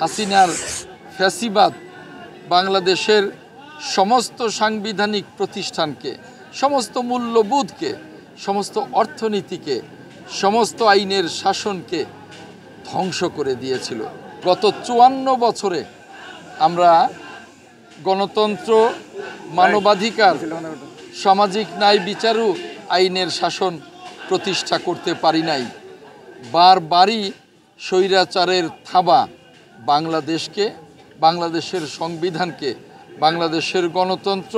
হাসিনার ফ্যাসিবাদ বাংলাদেশের সমস্ত সাংবিধানিক প্রতিষ্ঠানকে, সমস্ত মূল্যবোধকে, সমস্ত অর্থনীতিকে, সমস্ত আইনের শাসনকে ধ্বংস করে দিয়েছিল। গত 54 বছরে আমরা গণতন্ত্র, মানবাধিকার, সামাজিক ন্যায় বিচারও আইনের শাসন প্রতিষ্ঠা করতে পারি নাই। বারবারই স্বৈরাচারের থাবা বাংলাদেশকে, বাংলাদেশের সংবিধানকে, বাংলাদেশের গণতন্ত্র,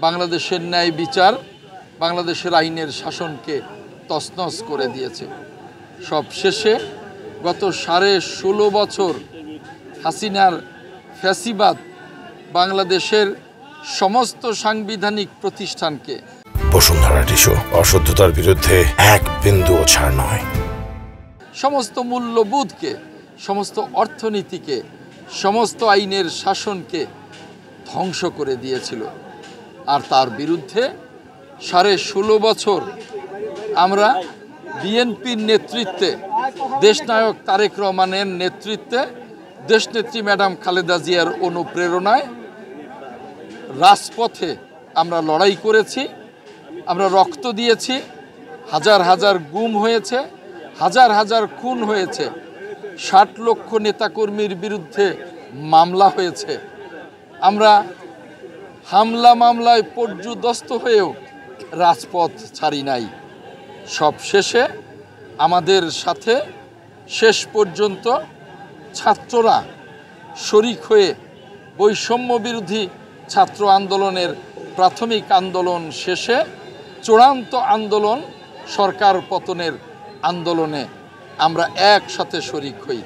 বাংলাদেশের ন্যায় বিচার, বাংলাদেশের আইনের শাসনকে তছনছ করে দিয়েছে। সবশেষে গত 16.5 বছর হাসিনার ফ্যাসিবাদ বাংলাদেশের সমস্ত সাংবিধানিক প্রতিষ্ঠানকে, বসুন্ধরা টিস্যু, অশুদ্ধতার বিরুদ্ধে এক বিন্দুও ছাড় নয়, সমস্ত মূল্যবোধকে, সমস্ত অর্থনীতিকে, সমস্ত আইনের শাসনকে ধ্বংস করে দিয়েছিল। আর তার বিরুদ্ধে 16.5 বছর আমরা বিএনপির নেতৃত্বে, দেশনায়ক তারেক রহমানের নেতৃত্বে, দেশনেত্রী ম্যাডাম খালেদা জিয়ার অনুপ্রেরণায় রাজপথে আমরা লড়াই করেছি, আমরা রক্ত দিয়েছি, হাজার হাজার গুম হয়েছে, হাজার হাজার খুন হয়েছে, 60 লক্ষ নেতাকর্মীর বিরুদ্ধে মামলা হয়েছে। আমরা হামলা মামলায় পর্যুদস্ত হয়েও রাজপথ ছাড়ি নাই। সব শেষে আমাদের সাথে শেষ পর্যন্ত ছাত্ররা শরিক হয়ে বৈষম্য বিরোধী ছাত্র আন্দোলনের প্রাথমিক আন্দোলন শেষে চূড়ান্ত আন্দোলন, সরকার পতনের আন্দোলনে আমরা একসাথে শরিক হই।